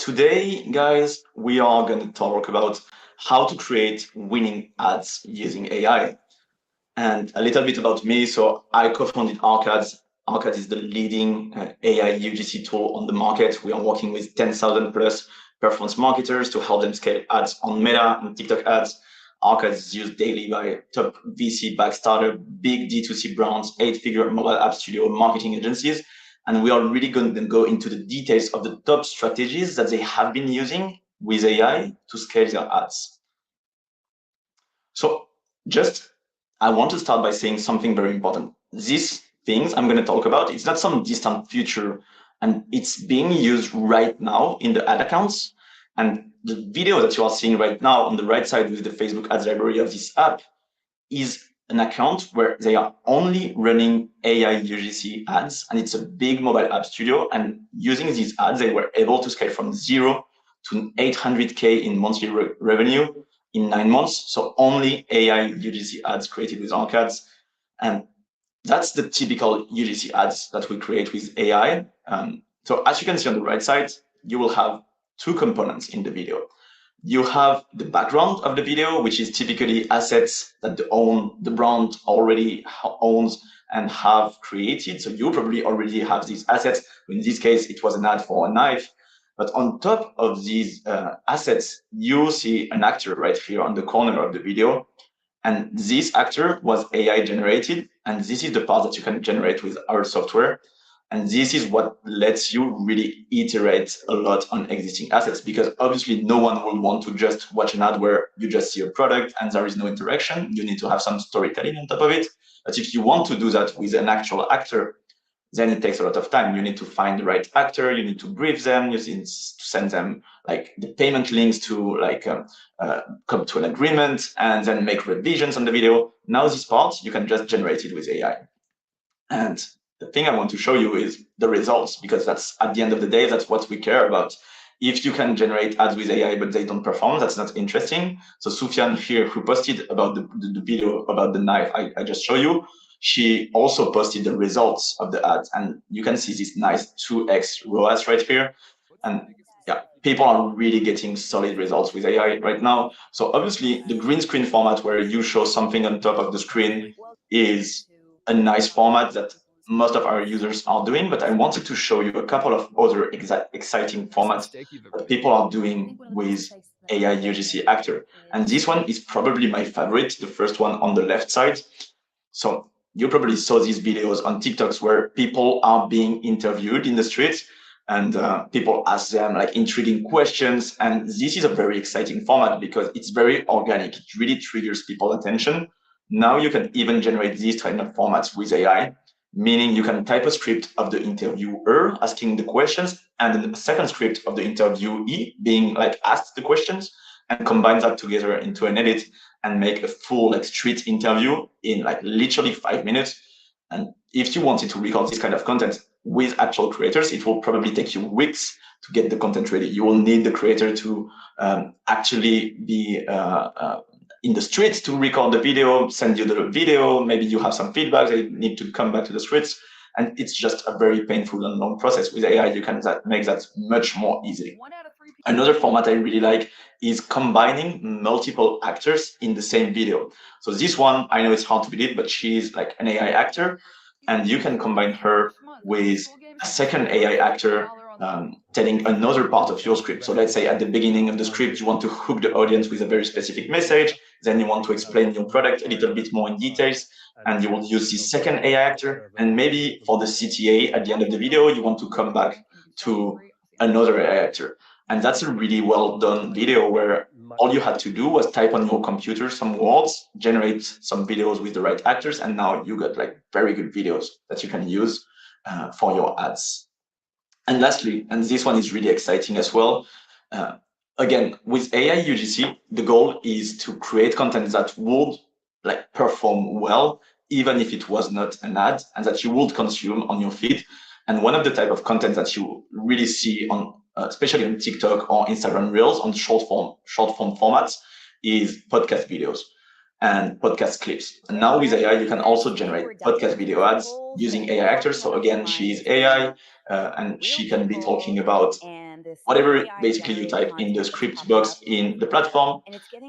Today, guys, we are going to talk about how to create winning ads using AI and a little bit about me. So I co-founded Aracds. Aracds is the leading AI UGC tool on the market. We are working with 10,000 plus performance marketers to help them scale ads on Meta and TikTok ads. Aracds is used daily by top VC-backed startup, big D2C brands, 8-figure mobile app studio marketing agencies. And we are really going to go into the details of the top strategies that they have been using with AI to scale their ads. So I want to start by saying something very important. These things I'm going to talk about, it's not some distant future, and it's being used right now in the ad accounts. And the video that you are seeing right now on the right side with the Facebook ads library of this app is an account where they are only running AI UGC ads, and it's a big mobile app studio. And using these ads, they were able to scale from 0 to 800K in monthly revenue in 9 months. So only AI UGC ads created with Aracds. And that's the typical UGC ads that we create with AI. So as you can see on the right side, you will have two components in the video. You have the background of the video, which is typically assets that the brand already owns and have created. So you probably already have these assets. In this case, it was an ad for a knife. But on top of these assets, you see an actor right here on the corner of the video. And this actor was AI generated. And this is the part that you can generate with our software. And this is what lets you really iterate a lot on existing assets, because obviously no one will want to just watch an ad where you just see a product and there is no interaction. You need to have some storytelling on top of it. But if you want to do that with an actual actor, then it takes a lot of time. You need to find the right actor. You need to brief them. You need to send them like the payment links to come to an agreement and then make revisions on the video. Now this part, you can just generate it with AI. And the thing I want to show you is the results, because that's at the end of the day, that's what we care about. If you can generate ads with AI, but they don't perform, that's not interesting. So Sufyan here, who posted about the video about the knife I just showed you, she also posted the results of the ads. And you can see this nice 2x ROAS right here. And yeah, people are really getting solid results with AI right now. So obviously the green screen format where you show something on top of the screen is a nice format that most of our users are doing, but I wanted to show you a couple of other exciting formats that people are doing with AI UGC actor. And this one is probably my favorite, the first one on the left side. So you probably saw these videos on TikToks where people are being interviewed in the streets and people ask them like intriguing questions. And this is a very exciting format because it's very organic. It really triggers people's attention. Now you can even generate these kind of formats with AI, meaning you can type a script of the interviewer asking the questions and then a second script of the interviewee being like asked the questions, and combine that together into an edit and make a full like street interview in like literally 5 minutes. And if you wanted to record this kind of content with actual creators, it will probably take you weeks to get the content ready. You will need the creator to actually be in the streets to record the video, send you the video, maybe you have some feedback, they need to come back to the streets. And it's just a very painful and long process. With AI, you can make that much more easily. Another format I really like is combining multiple actors in the same video. So this one, I know it's hard to believe, but she's like an AI actor, and you can combine her with a second AI actor telling another part of your script. So let's say at the beginning of the script, you want to hook the audience with a very specific message. Then you want to explain your product a little bit more in details, and you will use this second AI actor. And maybe for the CTA at the end of the video, you want to come back to another AI actor. And that's a really well done video where all you had to do was type on your computer some words, generate some videos with the right actors, and now you got like very good videos that you can use for your ads. And lastly, and this one is really exciting as well, again, with AI UGC, the goal is to create content that would like perform well, even if it was not an ad, and that you would consume on your feed. And one of the type of content that you really see on, especially on TikTok or Instagram Reels on short form formats, is podcast videos. and podcast clips. And now with AI, you can also generate podcast video ads using AI actors. So again, she's AI, and she can be talking about whatever basically you type in the script box in the platform,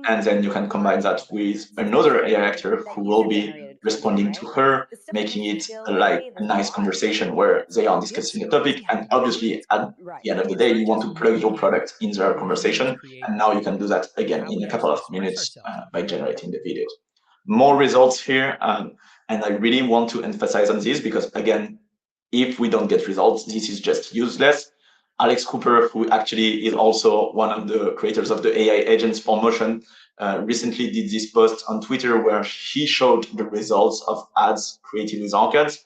and then you can combine that with another AI actor who will be responding to her, making it like a nice conversation where they are discussing a topic. And obviously, at the end of the day, you want to plug your product in their conversation, and now you can do that again in a couple of minutes by generating the videos. More results here, and I really want to emphasize on this because again, if we don't get results, this is just useless. Alex Cooper, who actually is also one of the creators of the AI agents for motion, recently did this post on Twitter where he showed the results of ads created with Arcades.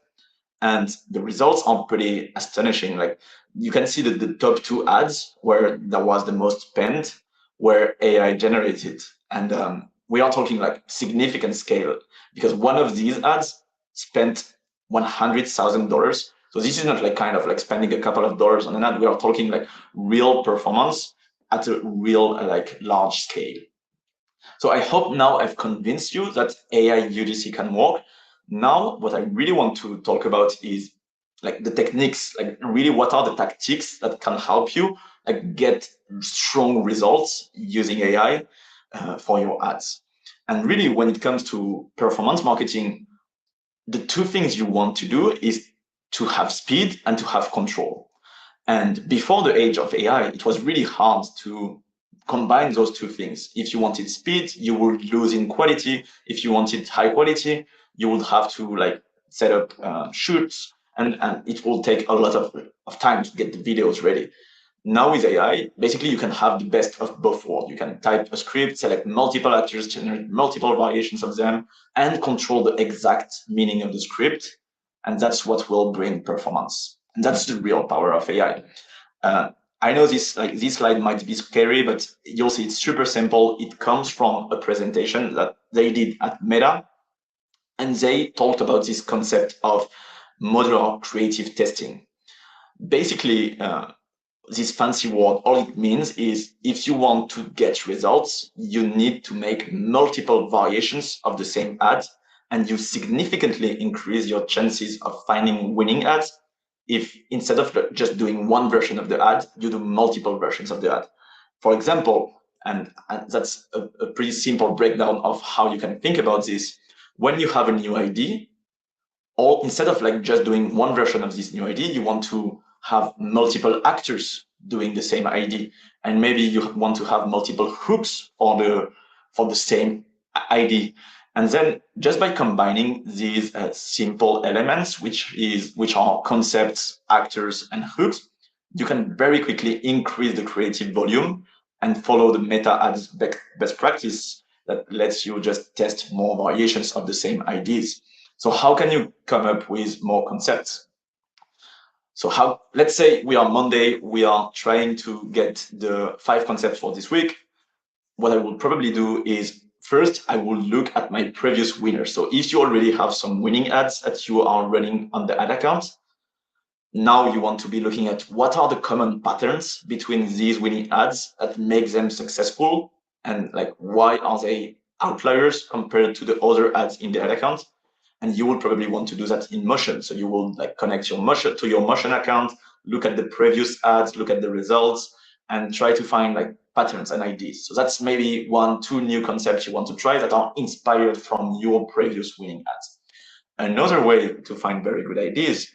And the results are pretty astonishing. Like you can see that the top 2 ads where there was the most spent were AI generated. And we are talking like significant scale because one of these ads spent $100,000. So this is not like kind of like spending a couple of dollars on an ad. We are talking like real performance at a real like large scale. So I hope now I've convinced you that AI UGC can work. Now, what I really want to talk about is like the techniques, like really what are the tactics that can help you like get strong results using AI for your ads. And really, when it comes to performance marketing, the 2 things you want to do is to have speed and to have control. And before the age of AI, it was really hard to combine those 2 things. If you wanted speed, you would lose in quality. If you wanted high quality, you would have to like set up shoots, and it will take a lot of time to get the videos ready. Now with AI, basically you can have the best of both worlds. You can type a script, select multiple actors, generate multiple variations of them, and control the exact meaning of the script. And that's what will bring performance. And that's the real power of AI. I know this slide might be scary, but you'll see it's super simple. It comes from a presentation that they did at Meta, and they talked about this concept of modular creative testing. Basically, this fancy word, all it means is if you want to get results, you need to make multiple variations of the same ad, and you significantly increase your chances of finding winning ads if instead of just doing one version of the ad, you do multiple versions of the ad. For example, and that's a pretty simple breakdown of how you can think about this. When you have a new ID, or instead of like just doing one version of this new ID, you want to have multiple actors doing the same ID, and maybe you want to have multiple hooks for the same ID. And then just by combining these simple elements, which are concepts, actors, and hooks, you can very quickly increase the creative volume and follow the meta ads best practice that lets you just test more variations of the same IDs. So how can you come up with more concepts? So let's say we are Monday, we are trying to get the 5 concepts for this week. What I will probably do is first, I will look at my previous winners. So if you already have some winning ads that you are running on the ad account, now you want to be looking at what are the common patterns between these winning ads that make them successful, and like why are they outliers compared to the other ads in the ad account. And you will probably want to do that in motion. So you will like connect your motion to your motion account, look at the previous ads, look at the results, and try to find like patterns and ideas. So that's maybe 1-2 new concepts you want to try that are inspired from your previous winning ads. Another way to find very good ideas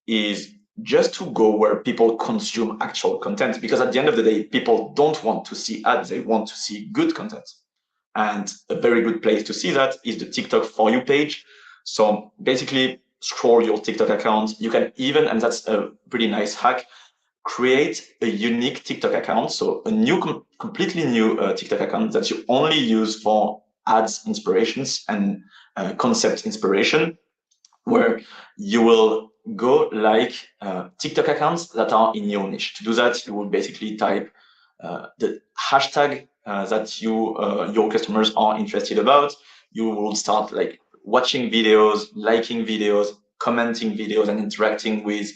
is just to go where people consume actual content, because at the end of the day, people don't want to see ads, they want to see good content. And a very good place to see that is the TikTok For You page. So basically, scroll your TikTok account. You can even, and that's a pretty nice hack, create a unique TikTok account. So a new, completely new TikTok account that you only use for ads inspirations and concept inspiration, where you will go like TikTok accounts that are in your niche. To do that, you will basically type the hashtag that your customers are interested about. You will start like watching videos, liking videos, commenting videos, and interacting with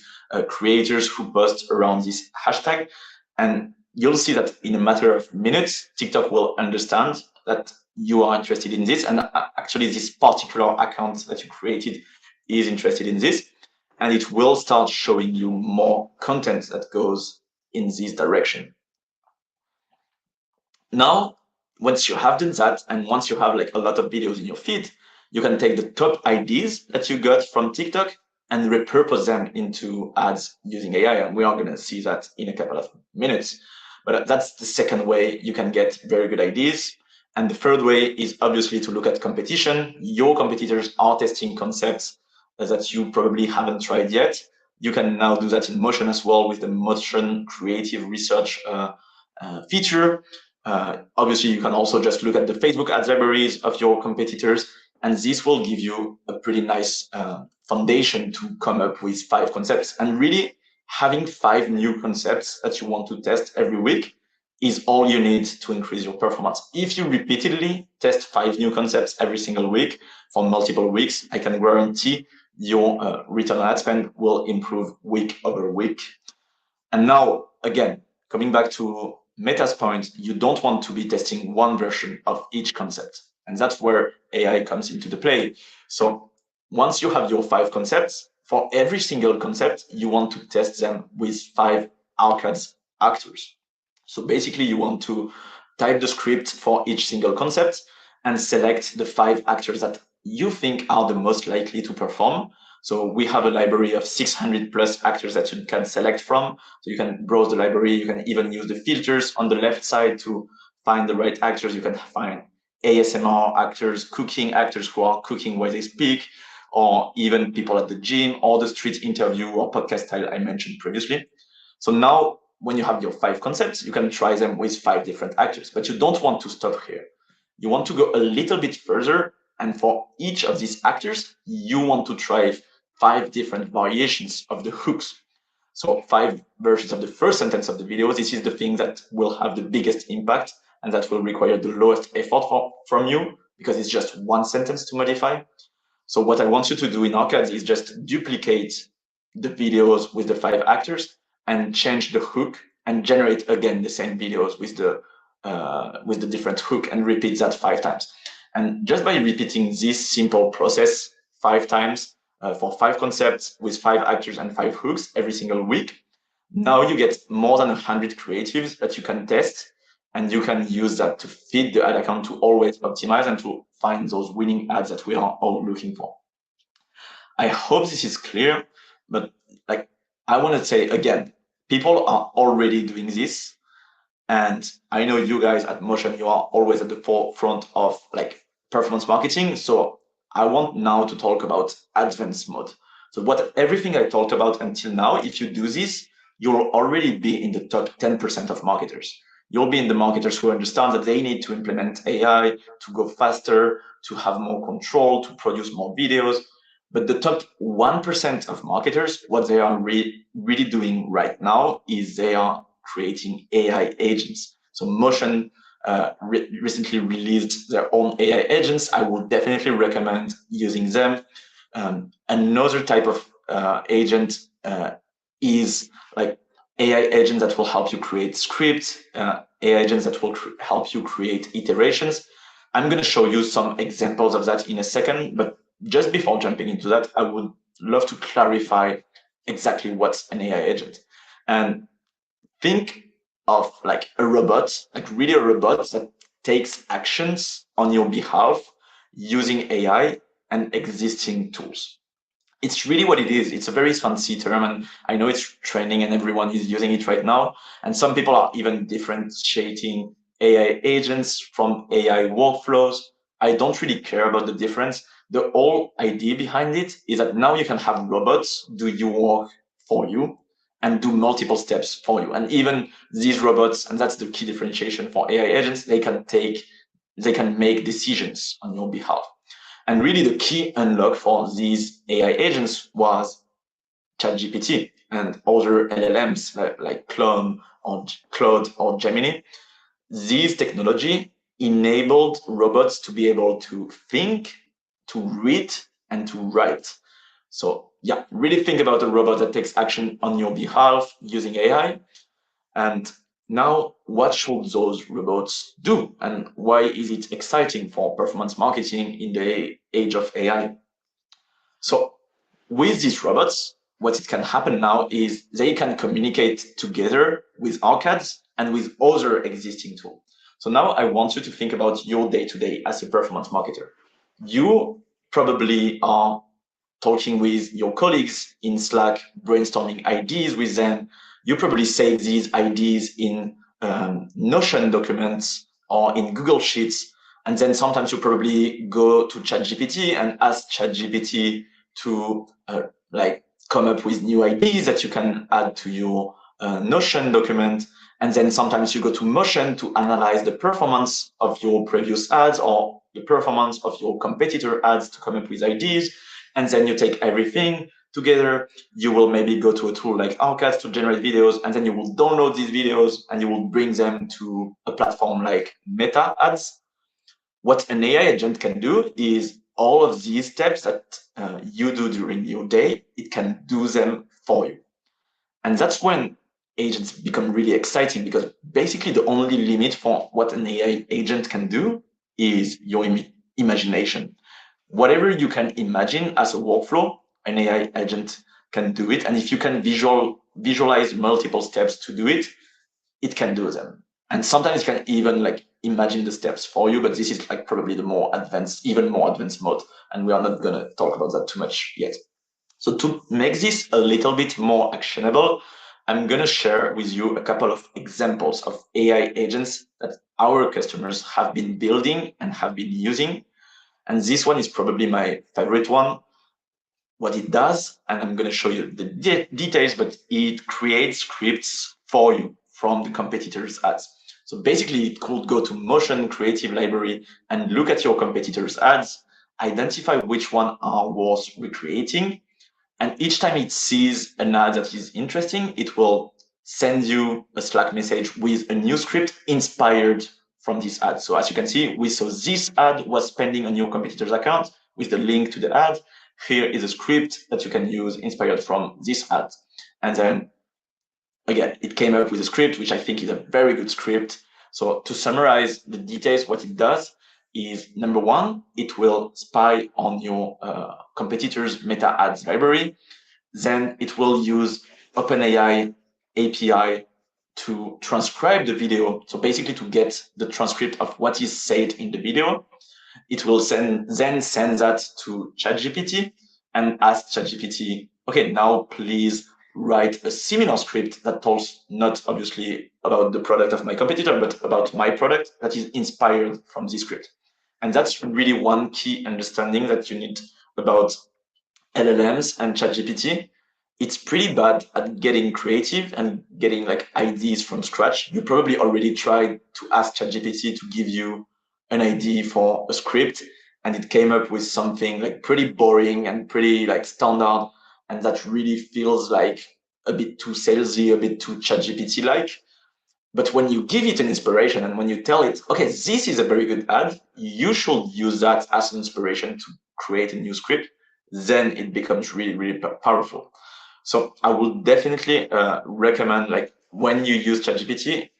creators who post around this hashtag. And you'll see that in a matter of minutes, TikTok will understand that you are interested in this, and actually this particular account that you created is interested in this, and it will start showing you more content that goes in this direction. Now, once you have done that, and once you have like a lot of videos in your feed, you can take the top ideas that you got from TikTok and repurpose them into ads using AI. And we are going to see that in a couple of minutes. But that's the second way you can get very good ideas. And the third way is obviously to look at competition. Your competitors are testing concepts that you probably haven't tried yet. You can now do that in Motion as well with the Motion Creative Research feature. Obviously, you can also just look at the Facebook ads libraries of your competitors, and this will give you a pretty nice foundation to come up with 5 concepts. And really, having 5 new concepts that you want to test every week is all you need to increase your performance. If you repeatedly test 5 new concepts every single week for multiple weeks, I can guarantee your return on ad spend will improve week over week. And now, again, coming back to Meta's point, you don't want to be testing one version of each concept. And that's where AI comes into the play. So once you have your 5 concepts, for every single concept, you want to test them with 5 Aracds actors. So basically, you want to type the script for each single concept and select the 5 actors that you think are the most likely to perform. So we have a library of 600 plus actors that you can select from. So you can browse the library. You can even use the filters on the left side to find the right actors. You can find ASMR actors, cooking actors who are cooking while they speak, or even people at the gym, or the street interview or podcast style I mentioned previously. So now when you have your 5 concepts, you can try them with 5 different actors, but you don't want to stop here. You want to go a little bit further, and for each of these actors, you want to try 5 different variations of the hooks. So 5 versions of the first sentence of the video. This is the thing that will have the biggest impact and that will require the lowest effort from you, because it's just one sentence to modify. So what I want you to do in Arcades is just duplicate the videos with the 5 actors and change the hook and generate again the same videos with the different hook and repeat that 5 times. And just by repeating this simple process 5 times for 5 concepts with 5 actors and 5 hooks every single week, now you get more than 100 creatives that you can test, and you can use that to feed the ad account to always optimize and to find those winning ads that we are all looking for. I hope this is clear, but like I want to say again, people are already doing this, and I know you guys at Motion, you are always at the forefront of like performance marketing. So I want now to talk about advanced mode. So everything I talked about until now, if you do this, you'll already be in the top 10% of marketers. You'll be in the marketers who understand that they need to implement AI to go faster, to have more control, to produce more videos. But the top 1% of marketers, what they are really doing right now is they are creating AI agents. So Motion recently released their own AI agents. I would definitely recommend using them. Another type of agent is like AI agents that will help you create scripts, AI agents that will help you create iterations. I'm going to show you some examples of that in a second, but just before jumping into that, I would love to clarify exactly what's an AI agent. And think of like a robot, like really a robot that takes actions on your behalf using AI and existing tools. It's really what it is. It's a very fancy term, and I know it's trending and everyone is using it right now. And some people are even differentiating AI agents from AI workflows. I don't really care about the difference. The whole idea behind it is that now you can have robots do your work for you and do multiple steps for you. And even these robots, and that's the key differentiation for AI agents, they can make decisions on your behalf. And really the key unlock for these AI agents was ChatGPT and other LLMs like Claude or Gemini. These technology enabled robots to be able to think, to read, and to write. So yeah, really think about a robot that takes action on your behalf using AI. And Now, what should those robots do? And why is it exciting for performance marketing in the age of AI? So with these robots, what it can happen now is they can communicate together with Arcads and with other existing tools. So now I want you to think about your day-to-day as a performance marketer. You probably are talking with your colleagues in Slack, brainstorming ideas with them. You probably save these ideas in Notion documents or in Google Sheets. And then sometimes you probably go to ChatGPT and ask ChatGPT to like come up with new ideas that you can add to your Notion document. And then sometimes you go to Motion to analyze the performance of your previous ads or the performance of your competitor ads to come up with ideas. And then you take everything together. You will maybe go to a tool like Aracds to generate videos, and then you will download these videos and you will bring them to a platform like Meta Ads. What an AI agent can do is all of these steps that you do during your day, it can do them for you. And that's when agents become really exciting, because basically the only limit for what an AI agent can do is your imagination. Whatever you can imagine as a workflow, an AI agent can do it. And if you can visualize multiple steps to do it, it can do them. And sometimes it can even like imagine the steps for you, but this is like probably the more advanced, even more advanced mode. And we are not going to talk about that too much yet. So to make this a little bit more actionable, I'm going to share with you a couple of examples of AI agents that our customers have been building and have been using. And this one is probably my favorite one. What it does, and I'm going to show you the details, but it creates scripts for you from the competitors' ads. So basically, it could go to Motion Creative Library and look at your competitors' ads, identify which one are worth recreating, and each time it sees an ad that is interesting, it will send you a Slack message with a new script inspired from this ad. So as you can see, we saw this ad was pending on your competitor's account with the link to the ad. Here is a script that you can use inspired from this ad. And then again, it came up with a script, which I think is a very good script. So to summarize the details, what it does is, number one, it will spy on your competitor's meta ads library. Then it will use OpenAI API to transcribe the video. So basically to get the transcript of what is said in the video. It will then send that to ChatGPT and ask ChatGPT, okay, now please write a similar script that talks not obviously about the product of my competitor, but about my product that is inspired from this script. And that's really one key understanding that you need about LLMs and ChatGPT. It's pretty bad at getting creative and getting like ideas from scratch. You probably already tried to ask ChatGPT to give you an idea for a script, and it came up with something like pretty boring and pretty like standard, and that really feels like a bit too salesy, a bit too ChatGPT like. But when you give it an inspiration and when you tell it, okay, this is a very good ad, you should use that as an inspiration to create a new script, then it becomes really, really powerful. So I would definitely recommend, like, when you use ChatGPT,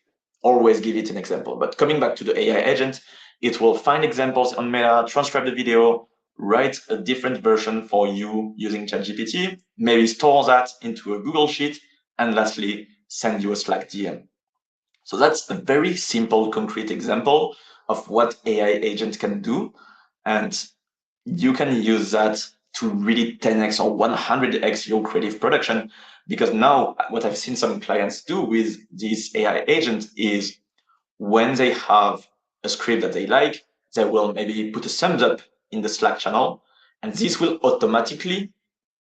always give it an example. But coming back to the AI agent, it will find examples on Meta, transcribe the video, write a different version for you using ChatGPT, maybe store that into a Google Sheet, and lastly, send you a Slack DM. So that's a very simple, concrete example of what AI agent can do. And you can use that to really 10x or 100x your creative production. Because now what I've seen some clients do with this AI agent is, when they have a script that they like, they will maybe put a thumbs up in the Slack channel, and this will automatically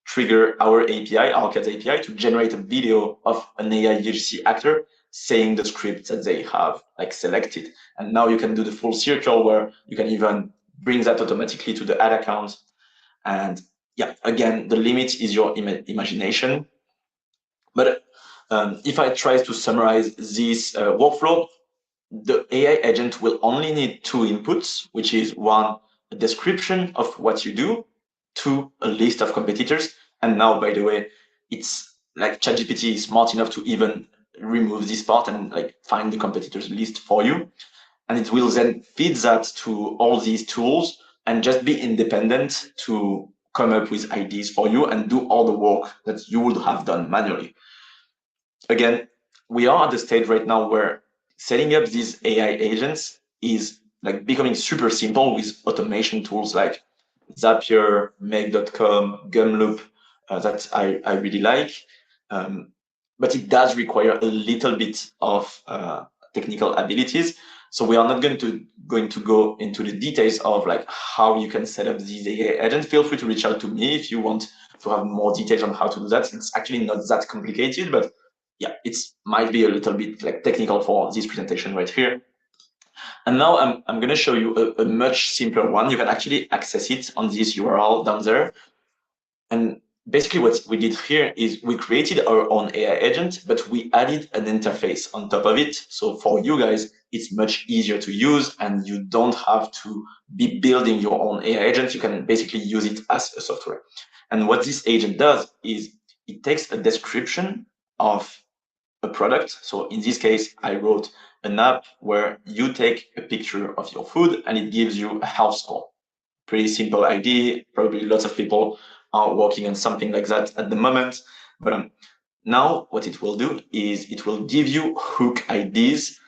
trigger our API, Aracds API, to generate a video of an AI UGC actor saying the script that they have like selected. And now you can do the full circle where you can even bring that automatically to the ad account. And yeah, again, the limit is your imagination. But if I try to summarize this workflow, the AI agent will only need two inputs, which is one, a description of what you do, two, a list of competitors. And now, by the way, it's like ChatGPT is smart enough to even remove this part and like find the competitors list for you. And it will then feed that to all these tools and just be independent to come up with ideas for you and do all the work that you would have done manually. Again, we are at the stage right now where setting up these AI agents is like becoming super simple with automation tools like Zapier, Make.com, Gumloop, that I really like. But it does require a little bit of technical abilities. So we are not going to go into the details of like how you can set up these AI agents. Feel free to reach out to me if you want to have more details on how to do that. It's actually not that complicated, but yeah, it might be a little bit like technical for this presentation right here. And now I'm going to show you a much simpler one. You can actually access it on this URL down there. And basically what we did here is we created our own AI agent, but we added an interface on top of it. So for you guys, it's much easier to use and you don't have to be building your own AI agent. You can basically use it as a software. And what this agent does is it takes a description of a product. So in this case, I wrote an app where you take a picture of your food and it gives you a health score. Pretty simple idea. Probably lots of people are working on something like that at the moment. But now what it will do is it will give you hook ideas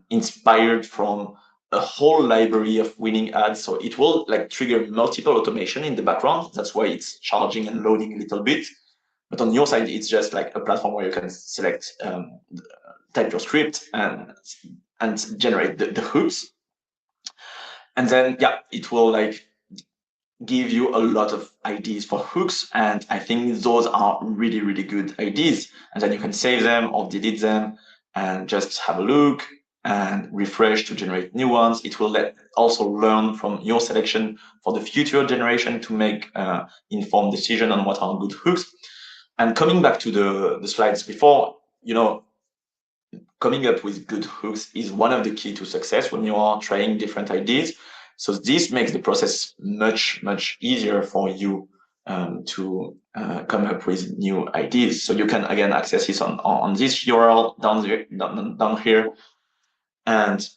inspired from a whole library of winning ads. So it will like trigger multiple automation in the background. That's why it's charging and loading a little bit. But on your side, it's just like a platform where you can select, type your script and generate the hooks. And then, yeah, it will like give you a lot of ideas for hooks. And I think those are really, really good ideas. And then you can save them or delete them and just have a look and refresh to generate new ones. It will also learn from your selection for the future generation to make informed decision on what are good hooks. And coming back to the slides before, coming up with good hooks is one of the key to success when you are trying different ideas. So this makes the process much, much easier for you to come up with new ideas. So you can, again, access this on this URL down here. And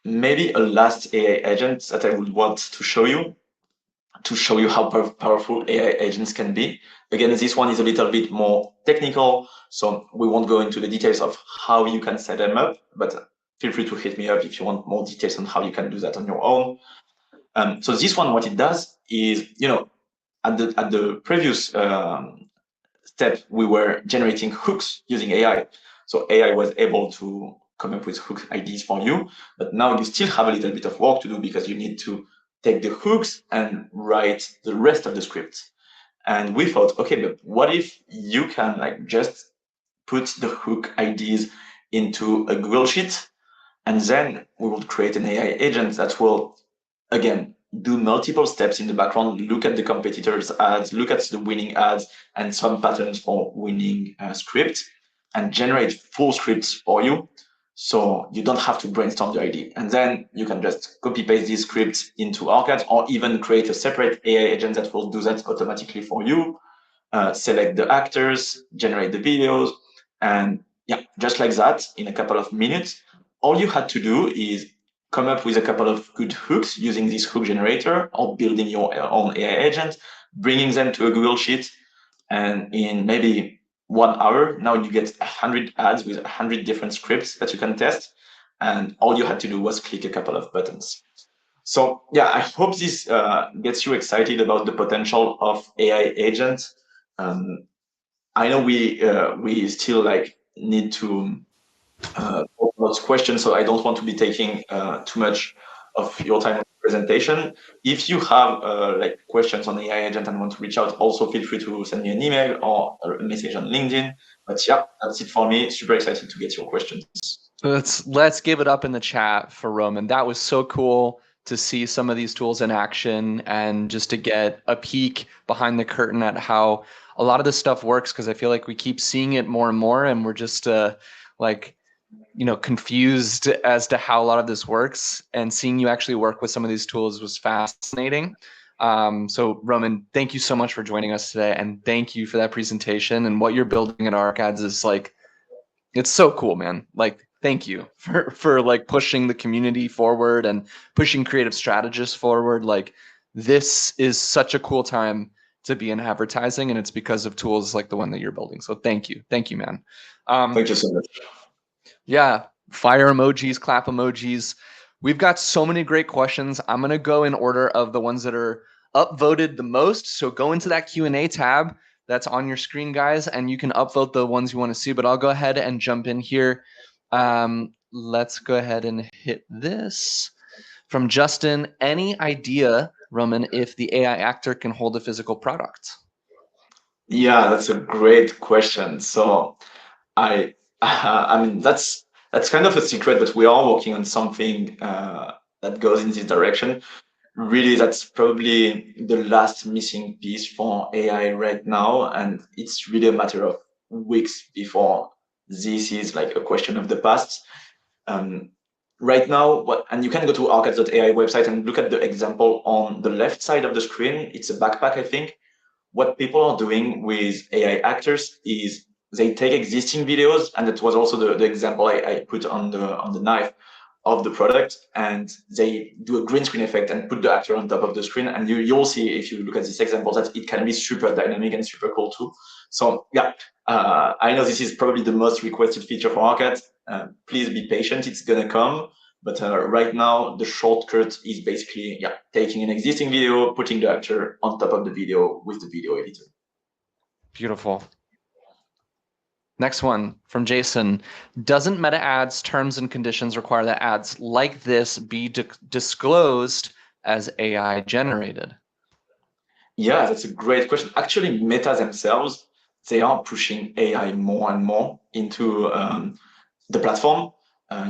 maybe a last AI agent that I would want to show you how powerful AI agents can be. Again, this one is a little bit more technical, so we won't go into the details of how you can set them up, but feel free to hit me up if you want more details on how you can do that on your own. So this one, what it does is, at the previous step, we were generating hooks using AI. So AI was able to come up with hook ideas for you, but now you still have a little bit of work to do because you need to take the hooks and write the rest of the script. And we thought, okay, but what if you can like just put the hook ideas into a Google Sheet, and then we will create an AI agent that will, again, do multiple steps in the background, look at the competitors' ads, look at the winning ads, and some patterns for winning scripts, and generate full scripts for you. So you don't have to brainstorm the idea. And then you can just copy paste these scripts into Aracds, or even create a separate AI agent that will do that automatically for you. Select the actors, generate the videos, and yeah, just like that, in a couple of minutes, all you had to do is come up with a couple of good hooks using this hook generator or building your own AI agent, bringing them to a Google Sheet, and in maybe 1 hour, now you get 100 ads with 100 different scripts that you can test. And all you had to do was click a couple of buttons. So yeah, I hope this gets you excited about the potential of AI agents. I know we still like need to lots of questions, so I don't want to be taking too much of your time on the presentation. If you have like questions on AI agent and want to reach out, also feel free to send me an email or a message on LinkedIn. But yeah, that's it for me. Super excited to get your questions. Let's give it up in the chat for Roman. That was so cool to see some of these tools in action and just to get a peek behind the curtain at how a lot of this stuff works, because I feel like we keep seeing it more and more and we're just confused as to how a lot of this works, and seeing you actually work with some of these tools was fascinating. So Roman, thank you so much for joining us today, and thank you for that presentation. And what you're building at Aracds is like It's so cool, man. Like, thank you for like pushing the community forward and pushing creative strategists forward. Like, this is such a cool time to be in advertising, and it's because of tools like the one that you're building. So thank you, man. Thank you so much. Yeah, fire emojis, clap emojis. We've got so many great questions. I'm gonna go in order of the ones that are upvoted the most. So go into that Q&A tab that's on your screen, guys, and you can upvote the ones you want to see. But I'll go ahead and jump in here. Let's go ahead and hit this. From Justin, any idea, Roman, if the AI actor can hold a physical product? Yeah, that's a great question. So I I mean that's kind of a secret, but we are working on something that goes in this direction. Really, that's probably the last missing piece for AI right now, and it's really a matter of weeks before this is like a question of the past. Um, right now, and you can go to Aracds.ai website and look at the example on the left side of the screen. It's a backpack, I think. What people are doing with AI actors is they take existing videos, and that was also the example I put on the knife of the product, and they do a green screen effect and put the actor on top of the screen, and you'll see if you look at this example that it can be super dynamic and super cool too. So yeah, I know this is probably the most requested feature for Arcad. Please be patient, it's gonna come. But right now, the shortcut is basically taking an existing video, putting the actor on top of the video with the video editor. Beautiful. Next one from Jason. Doesn't Meta Ads terms and conditions require that ads like this be disclosed as AI generated? Yeah, that's a great question. Actually, Meta themselves, they are pushing AI more and more into the platform.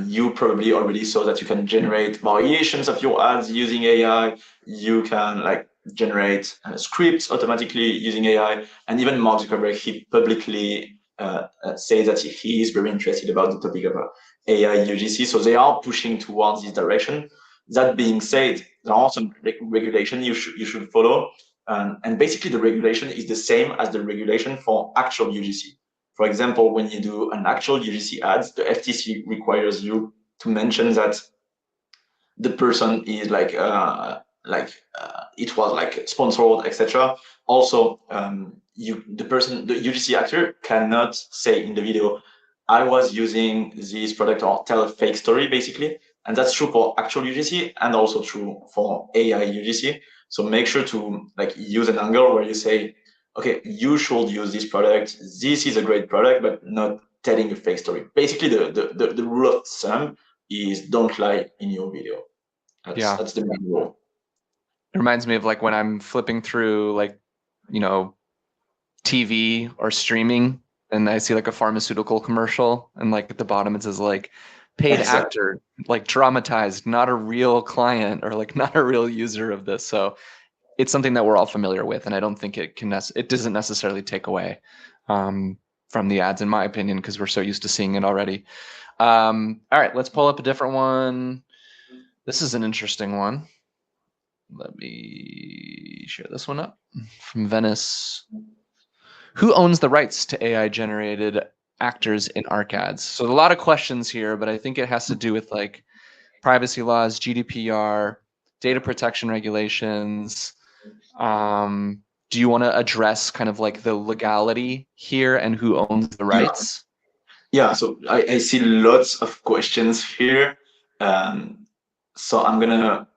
You probably already saw that you can generate variations of your ads using AI. You can like generate scripts automatically using AI. And even Mark Zuckerberg, he publicly says that he is very interested about the topic of AI UGC. So they are pushing towards this direction. That being said, there are some regulation you should follow. And basically, the regulation is the same as the regulation for actual UGC. For example, when you do an actual UGC ads, the FTC requires you to mention that the person is it was like sponsored, etc. Also, the UGC actor cannot say in the video, I was using this product, or tell a fake story, basically. And that's true for actual UGC and also true for AI UGC. So make sure to like use an angle where you say, okay, you should use this product. This is a great product, but not telling a fake story. Basically, the rule of thumb is don't lie in your video. That's the main rule. It reminds me of like when I'm flipping through like, you know, TV or streaming and I see like a pharmaceutical commercial and like at the bottom it says like paid actor, like dramatized, not a real client or like not a real user of this. So it's something that we're all familiar with, and I don't think it doesn't necessarily take away from the ads, in my opinion, because we're so used to seeing it already. All right, let's pull up a different one. This is an interesting one. Let me share this one up from Venice. Who owns the rights to AI generated actors in Arcads? So a lot of questions here, but I think it has to do with like privacy laws, GDPR, data protection regulations. Do you want to address kind of like the legality here and who owns the rights? Yeah, so I see lots of questions here. So I'm gonna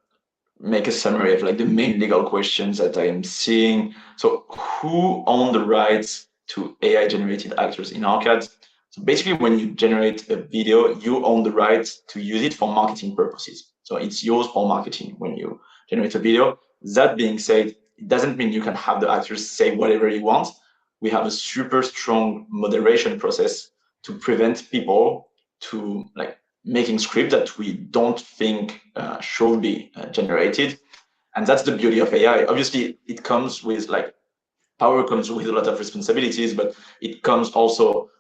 make a summary of like the main legal questions that I am seeing. So who own the rights to AI generated actors in Arcad? So basically, when you generate a video, you own the rights to use it for marketing purposes. So it's yours for marketing when you generate a video. That being said, it doesn't mean you can have the actors say whatever you want. We have a super strong moderation process to prevent people to like making script that we don't think should be generated. And that's the beauty of AI. Obviously, it comes with like power comes with a lot of responsibilities, but it comes also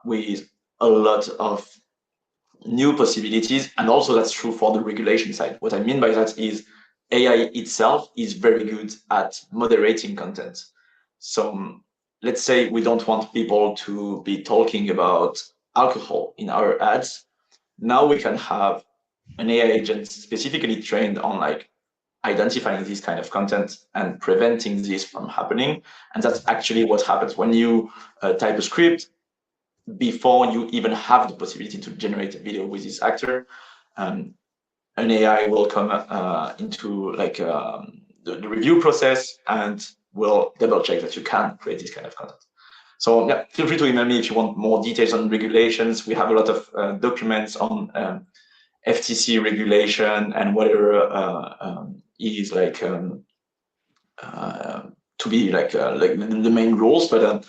with a lot of new possibilities. And also that's true for the regulation side. What I mean by that is AI itself is very good at moderating content. So let's say we don't want people to be talking about alcohol in our ads, now we can have an AI agent specifically trained on like identifying this kind of content and preventing this from happening. And that's actually what happens when you type a script before you even have the possibility to generate a video with this actor. An AI will come into like the review process and will double check that you can create this kind of content. So yeah, feel free to email me if you want more details on regulations. We have a lot of documents on FTC regulation and whatever is like to be like the main rules. But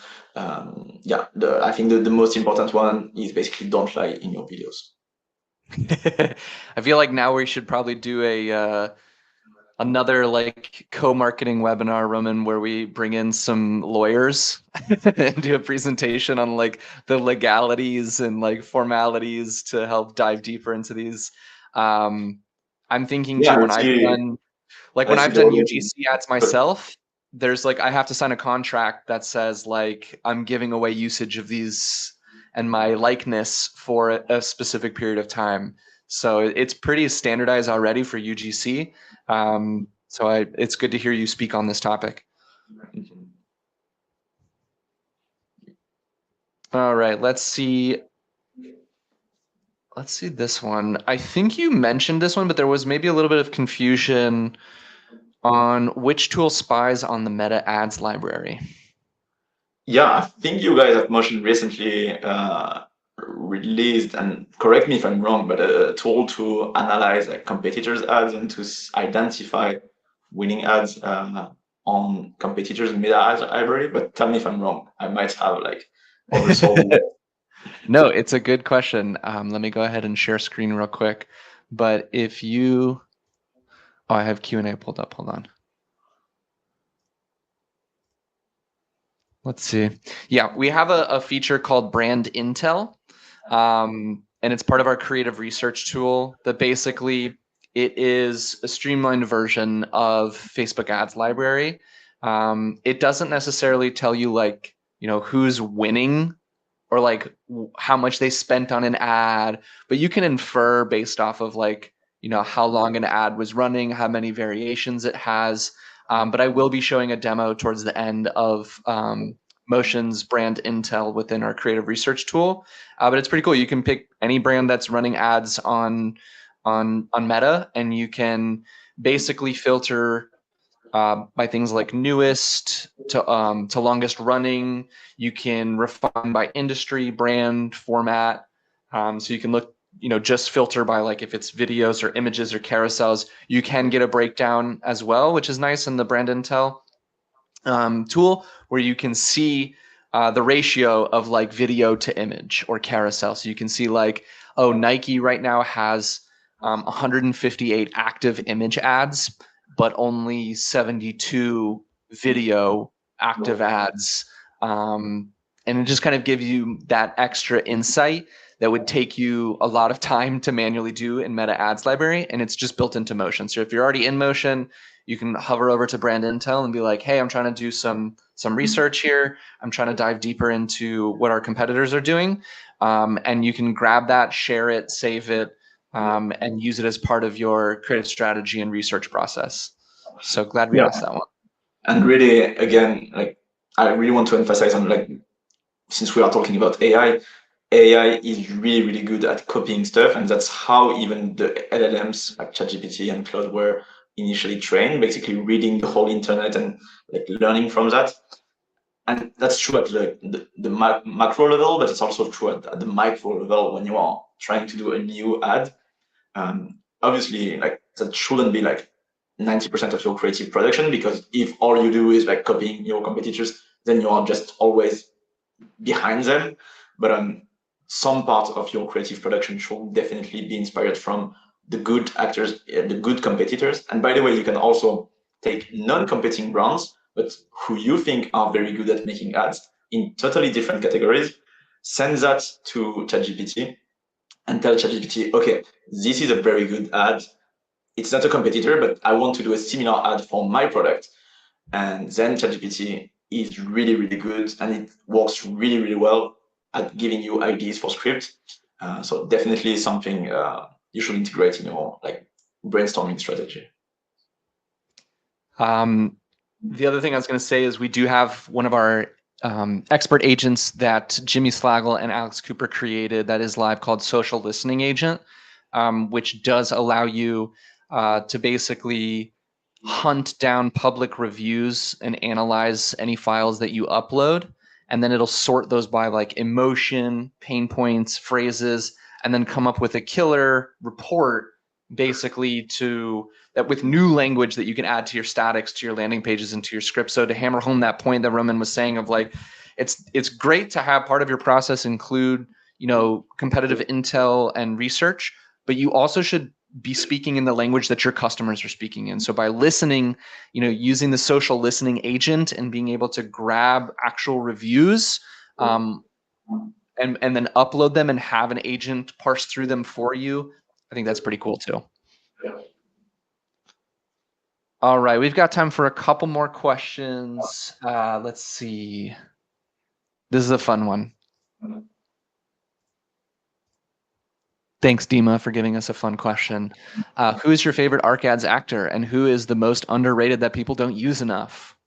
yeah, I think the most important one is basically don't lie in your videos. I feel like now we should probably do a another like co-marketing webinar, Roman, where we bring in some lawyers and do a presentation on like the legalities and like formalities to help dive deeper into these. I'm thinking too, when I've done UGC ads myself, there's like I have to sign a contract that says like I'm giving away usage of these and my likeness for a specific period of time. So it's pretty standardized already for UGC. So it's good to hear you speak on this topic. All right, let's see. Let's see this one. I think you mentioned this one, but there was maybe a little bit of confusion on which tool spies on the meta ads library. Yeah, I think you guys have mentioned recently released, and correct me if I'm wrong, but a tool to analyze like competitors' ads and to identify winning ads on competitors' meta ads library. But tell me if I'm wrong. I might have like oversold it. No, it's a good question. Let me go ahead and share screen real quick. But if you, oh, I have Q&A pulled up. Hold on. Let's see. Yeah, we have a feature called Brand Intel, and it's part of our creative research tool that basically it is a streamlined version of Facebook ads library. It doesn't necessarily tell you like, you know, who's winning or like how much they spent on an ad, but you can infer based off of like, you know, how long an ad was running, how many variations it has. But I will be showing a demo towards the end of Motion's Brand Intel within our creative research tool. But it's pretty cool. You can pick any brand that's running ads on Meta, and you can basically filter by things like newest to longest running. You can refine by industry, brand, format. So you can look, you know, just filter by like if it's videos or images or carousels. You can get a breakdown as well, which is nice in the Brand Intel tool, where you can see the ratio of like video to image or carousel. So you can see like, oh, Nike right now has 158 active image ads, but only 72 video active ads. And it just kind of gives you that extra insight that would take you a lot of time to manually do in Meta Ads Library, and it's just built into Motion. So if you're already in Motion, you can hover over to Brand Intel and be like, hey, I'm trying to do some research here. I'm trying to dive deeper into what our competitors are doing. And you can grab that, share it, save it, and use it as part of your creative strategy and research process. So glad we asked that one. And really, again, like I really want to emphasize on like, since we are talking about AI is really, really good at copying stuff, and that's how even the LLMs like ChatGPT and Claude were initially trained, basically reading the whole internet and like learning from that. And that's true at the macro level, but it's also true at the micro level when you are trying to do a new ad. Obviously, like that shouldn't be like 90% of your creative production, because if all you do is like copying your competitors, then you are just always behind them. But some part of your creative production should definitely be inspired from the good actors, the good competitors. And by the way, you can also take non-competing brands, but who you think are very good at making ads in totally different categories, send that to ChatGPT and tell ChatGPT, okay, this is a very good ad. It's not a competitor, but I want to do a similar ad for my product. And then ChatGPT is really, really good, and it works really, really well. at giving you ideas for scripts. So definitely something you should integrate in your like brainstorming strategy. The other thing I was going to say is we do have one of our expert agents that Jimmy Slagle and Alex Cooper created that is live called Social Listening Agent, which does allow you to basically hunt down public reviews and analyze any files that you upload. And then it'll sort those by like emotion, pain points, phrases, and then come up with a killer report basically to that with new language that you can add to your statics, to your landing pages, and to your script. So to hammer home that point that Roman was saying of like, it's great to have part of your process include, you know, competitive intel and research, but you also should be speaking in the language that your customers are speaking in. So by listening, you know, using the social listening agent and being able to grab actual reviews, and then upload them and have an agent parse through them for you, I think that's pretty cool too. All right, we've got time for a couple more questions. Let's see. This is a fun one. Thanks, Dima, for giving us a fun question. Who is your favorite Arcads actor, and who is the most underrated that people don't use enough?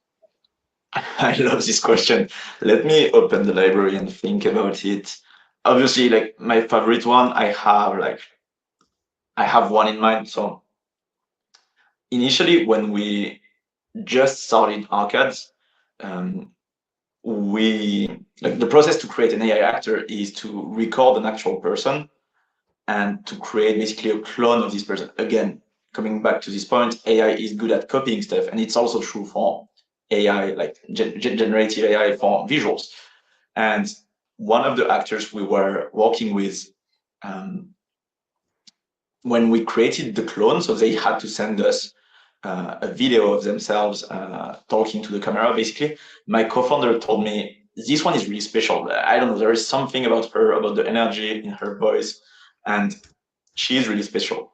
I love this question. Let me open the library and think about it. Obviously, like my favorite one, I have one in mind. So initially, when we just started Arcads, we like the process to create an AI actor is to record an actual person and to create basically a clone of this person. Again, coming back to this point, AI is good at copying stuff, and it's also true for AI, like generative AI for visuals. And one of the actors we were working with, when we created the clone, so they had to send us a video of themselves talking to the camera, basically. My co-founder told me, this one is really special. I don't know, there is something about her, about the energy in her voice, and she is really special.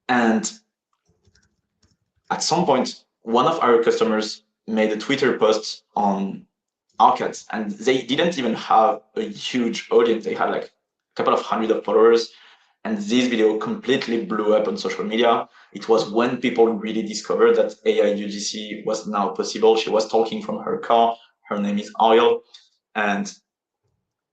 And at some point, one of our customers made a Twitter post on Arcads, and they didn't even have a huge audience. They had like a couple of hundred of followers, and this video completely blew up on social media. It was when people really discovered that AI UGC was now possible. She was talking from her car. Her name is Ariel, and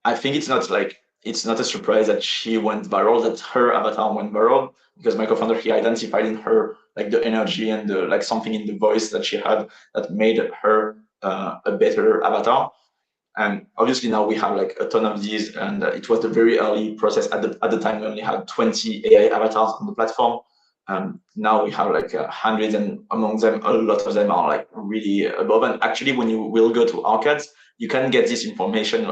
I think it's not a surprise that she went viral, that her avatar went viral, because my co-founder, he identified in her like the energy and the like something in the voice that she had that made her a better avatar. And obviously now we have like a ton of these, and it was the very early process. At the time we only had 20 AI avatars on the platform. Now we have like hundreds, and among them a lot of them are like really above. And actually when you will go to Arcads, you can get this information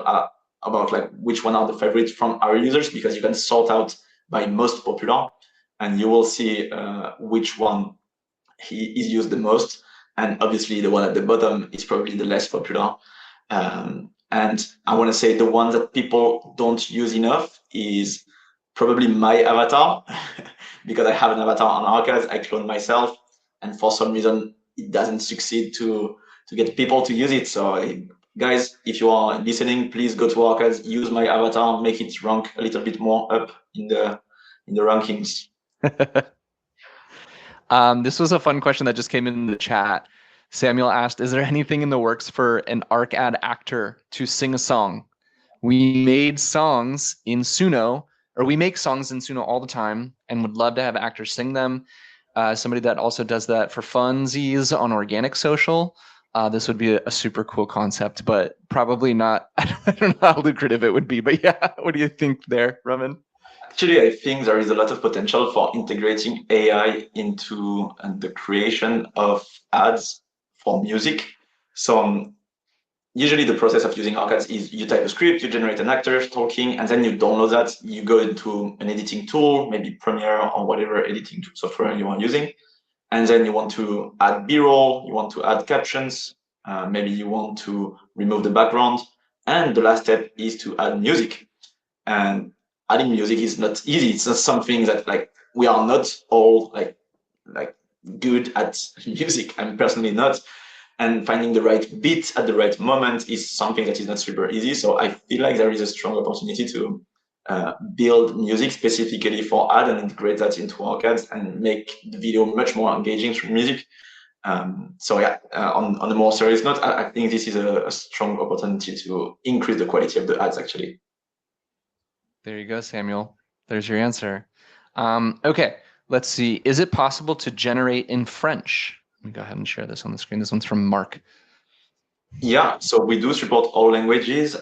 about like which one are the favorites from our users, because you can sort out by most popular, and you will see which one is used the most. And obviously the one at the bottom is probably the less popular. And I want to say the one that people don't use enough is probably my avatar, because I have an avatar on Arcads. I clone myself, and for some reason it doesn't succeed to get people to use it. So guys, if you are listening, please go to Arcads, use my avatar, make it rank a little bit more up in the rankings. This was a fun question that just came in the chat. Samuel asked, is there anything in the works for an Arcad actor to sing a song? We made songs in Suno, or we make songs in Suno all the time, and would love to have actors sing them. Somebody that also does that for funsies on organic social. This would be a super cool concept, but probably not. I don't know how lucrative it would be, but yeah, what do you think there, Roman? Actually, I think there is a lot of potential for integrating AI into the creation of ads for music. So usually the process of using Arcads is you type a script, you generate an actor talking, and then you download that. You go into an editing tool, maybe Premiere or whatever editing software you are using. And then you want to add B-roll, you want to add captions, maybe you want to remove the background. And the last step is to add music. And adding music is not easy. It's not something that like we are not all like good at music. I'm personally not. And finding the right beat at the right moment is something that is not super easy. So I feel like there is a strong opportunity to build music specifically for ad and integrate that into Arcad's and make the video much more engaging through music. So yeah, on a more serious note, I think this is a strong opportunity to increase the quality of the ads actually. There you go, Samuel. There's your answer. Okay, let's see. Is it possible to generate in French? Let me go ahead and share this on the screen. This one's from Mark. Yeah, so we do support all languages.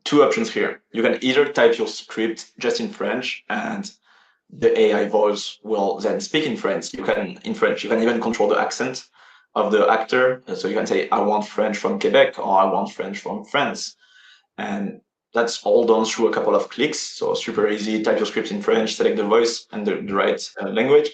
Two options here. You can either type your script just in French and the AI voice will then speak in French. You can even control the accent of the actor. So you can say, I want French from Quebec or I want French from France. And that's all done through a couple of clicks. So super easy, type your script in French, select the voice and the right language.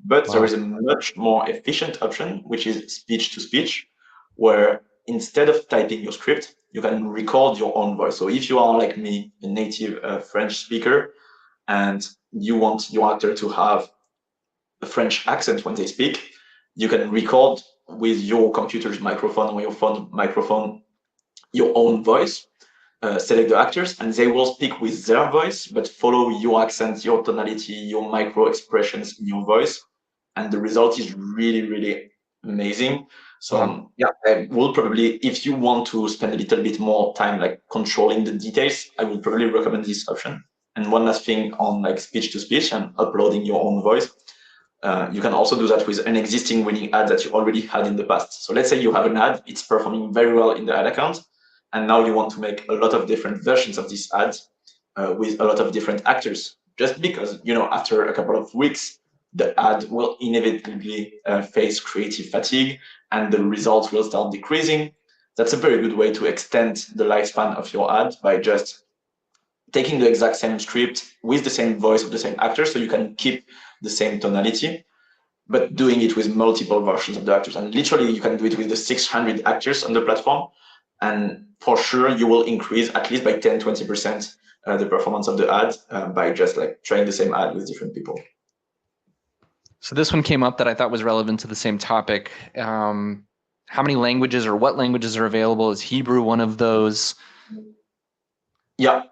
But there is a much more efficient option, which is speech to speech, where instead of typing your script, you can record your own voice. So if you are like me, a native French speaker, and you want your actor to have a French accent when they speak, you can record with your computer's microphone or your phone microphone your own voice, select the actors, and they will speak with their voice, but follow your accent, your tonality, your micro expressions in your voice. And the result is really, really amazing. So yeah, I will probably, if you want to spend a little bit more time like controlling the details, I would probably recommend this option. And one last thing on like speech to speech and uploading your own voice. You can also do that with an existing winning ad that you already had in the past. So let's say you have an ad, it's performing very well in the ad account, and now you want to make a lot of different versions of this ad with a lot of different actors. Just because, after a couple of weeks, the ad will inevitably face creative fatigue and the results will start decreasing. That's a very good way to extend the lifespan of your ad by just taking the exact same script with the same voice of the same actor, so you can keep the same tonality, but doing it with multiple versions of the actors. And literally, you can do it with the 600 actors on the platform. And for sure, you will increase at least by 10, 20% the performance of the ad by just like trying the same ad with different people. So this one came up that I thought was relevant to the same topic. How many languages or what languages are available? Is Hebrew one of those? Yeah,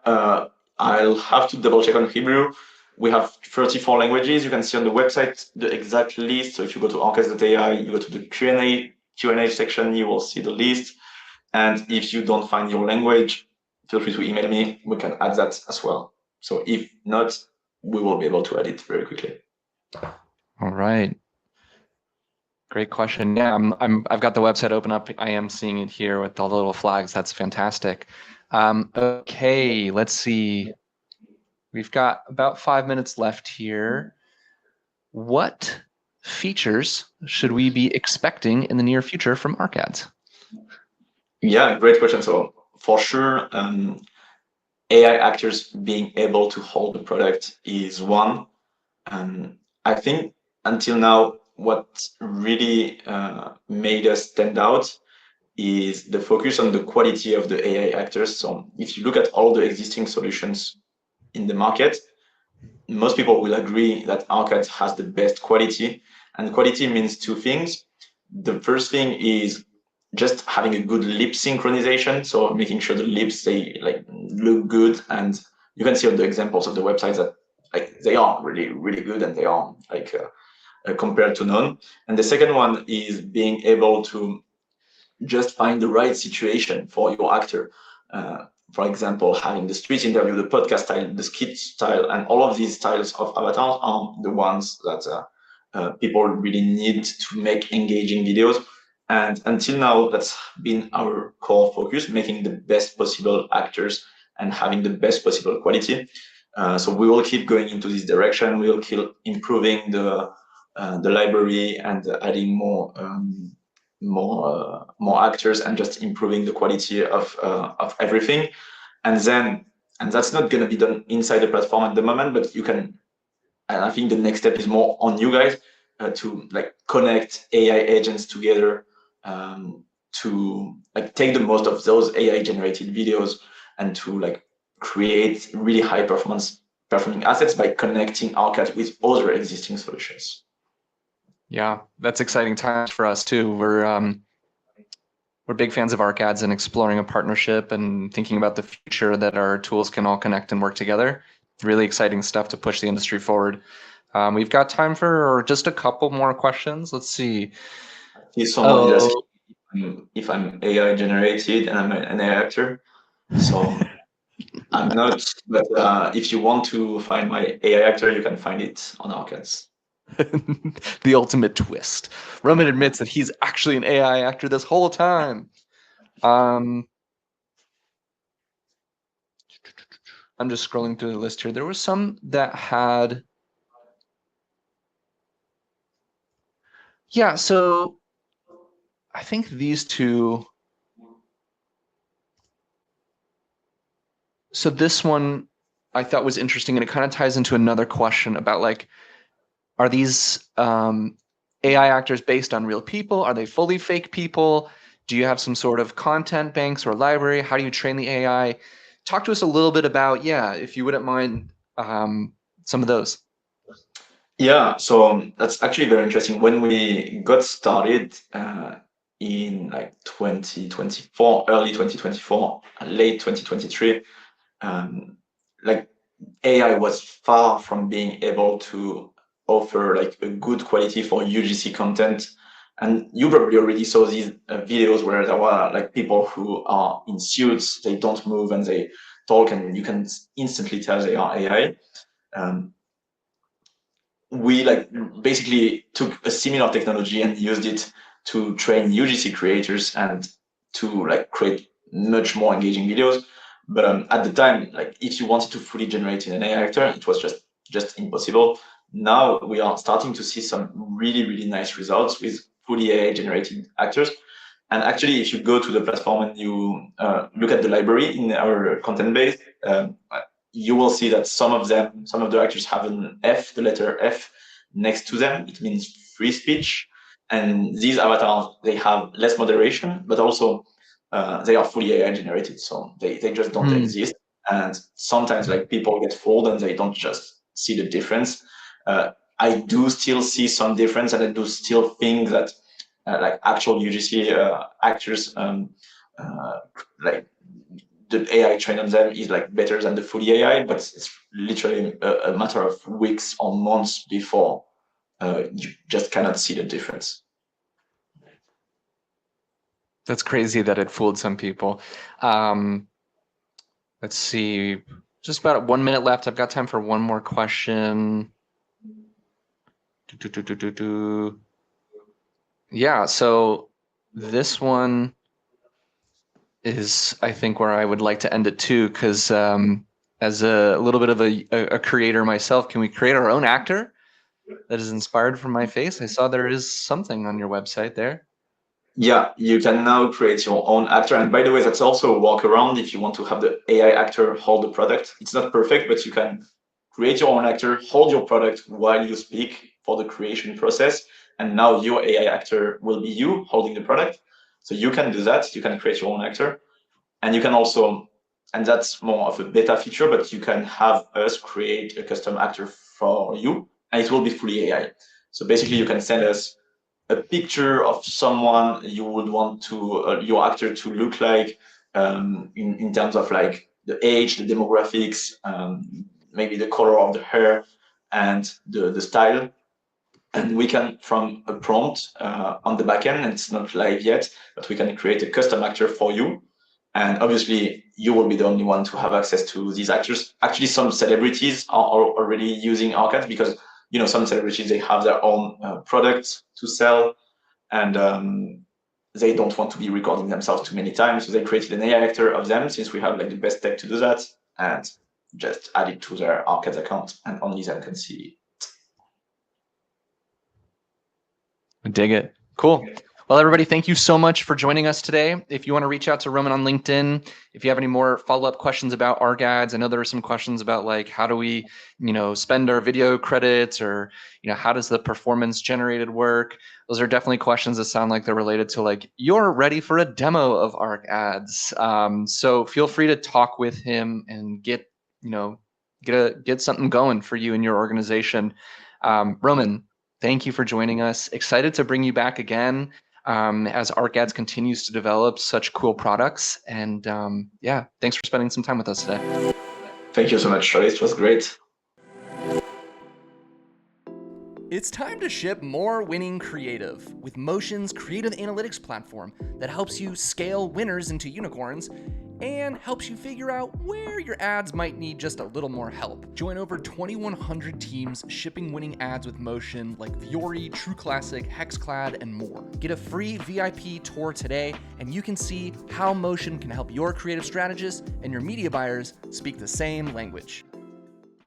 I'll have to double check on Hebrew. We have 34 languages. You can see on the website the exact list. So if you go to Aracds.ai, you go to the Q&A section, you will see the list. And if you don't find your language, feel free to email me. We can add that as well. So if not, we will be able to add it very quickly. All right. Great question. Yeah, I've got the website open up. I am seeing it here with all the little flags. That's fantastic. Okay, let's see. We've got about 5 minutes left here. What features should we be expecting in the near future from Arcad's? Yeah, great question. So for sure, AI actors being able to hold the product is one. I think until now, what really made us stand out is the focus on the quality of the AI actors. So if you look at all the existing solutions in the market, most people will agree that Arcad has the best quality. And quality means two things. The first thing is just having a good lip synchronization. So making sure the lips, they like look good. And you can see on the examples of the websites that like they are really, really good and they are like compared to none. And the second one is being able to just find the right situation for your actor. For example, having the street interview, the podcast style, the skit style, and all of these styles of avatars are the ones that people really need to make engaging videos. And until now, that's been our core focus, making the best possible actors and having the best possible quality. So we will keep going into this direction. We will keep improving the library and adding more actors and just improving the quality of everything. And that's not going to be done inside the platform at the moment, but you can. And I think the next step is more on you guys to like connect AI agents together to like take the most of those AI generated videos and to like create really high performing assets by connecting Arcad with other existing solutions. Yeah, that's exciting times for us too. We're big fans of Arcads and exploring a partnership and thinking about the future that our tools can all connect and work together. Really exciting stuff to push the industry forward. We've got time for just a couple more questions. Let's see. Someone is asking if I'm AI generated and I'm an AI actor. So I'm not, but if you want to find my AI actor, you can find it on Arcads. The ultimate twist. Roman admits that he's actually an AI actor this whole time. I'm just scrolling through the list here. There were some that had. Yeah, so I think these two. So this one I thought was interesting, and it kind of ties into another question about like, are these AI actors based on real people? Are they fully fake people? Do you have some sort of content banks or library? How do you train the AI? Talk to us a little bit about, yeah, if you wouldn't mind, some of those. Yeah, so that's actually very interesting. When we got started in like 2024, early 2024, late 2023, like AI was far from being able to offer like a good quality for UGC content. And you probably already saw these videos where there were like people who are in suits, they don't move and they talk, and you can instantly tell they are AI. Um, we like basically took a similar technology and used it to train UGC creators and to like create much more engaging videos. But at the time, like if you wanted to fully generate in an AI actor, it was just impossible. Now we are starting to see some really nice results with fully AI generated actors. And actually, if you go to the platform and you look at the library in our content base, you will see that some of the actors have an F, the letter F, next to them. It means free speech. And these avatars, they have less moderation, but also they are fully AI generated, so they just don't exist. And sometimes like people get fooled and they don't just see the difference. I do still see some difference, and I do still think that like actual UGC actors, like the AI trained on them is like better than the fully AI, but it's literally a matter of weeks or months before you just cannot see the difference. That's crazy that it fooled some people. Let's see, just about 1 minute left. I've got time for one more question. Yeah, so this one is, I think, where I would like to end it too, because as a little bit of a creator myself, can we create our own actor that is inspired from my face? I saw there is something on your website there. Yeah, you can now create your own actor. And by the way, that's also a workaround if you want to have the AI actor hold the product. It's not perfect, but you can create your own actor, hold your product while you speak for the creation process. And now your AI actor will be you holding the product. So you can do that. You can create your own actor. And you can also, and that's more of a beta feature, but you can have us create a custom actor for you, and it will be fully AI. So basically, you can send us a picture of someone you would want to your actor to look like, in terms of like the age, the demographics, maybe the color of the hair, and the style. And we can, from a prompt on the backend, and it's not live yet, but we can create a custom actor for you. And obviously, you will be the only one to have access to these actors. Actually, some celebrities are already using Arcads because some celebrities, they have their own products to sell, and they don't want to be recording themselves too many times. So they created an AI actor of them, since we have like the best tech to do that, and just add it to their Arcads account, and only them can see. Dig it. Cool. Well, everybody, thank you so much for joining us today. If you want to reach out to Roman on LinkedIn, if you have any more follow-up questions about Arcads, I know there are some questions about like, how do we, spend our video credits, or, how does the performance generated work? Those are definitely questions that sound like they're related to like, you're ready for a demo of Arcads. So feel free to talk with him and get something going for you and your organization. Roman, Thank you for joining us. Excited to bring you back again as Aracds continues to develop such cool products. And yeah, thanks for spending some time with us today. Thank you so much, Charlie. It was great. It's time to ship more winning creative with Motion's creative analytics platform that helps you scale winners into unicorns and helps you figure out where your ads might need just a little more help. Join over 2,100 teams shipping winning ads with Motion like Vuori, True Classic, HexClad, and more. Get a free VIP tour today, and you can see how Motion can help your creative strategists and your media buyers speak the same language.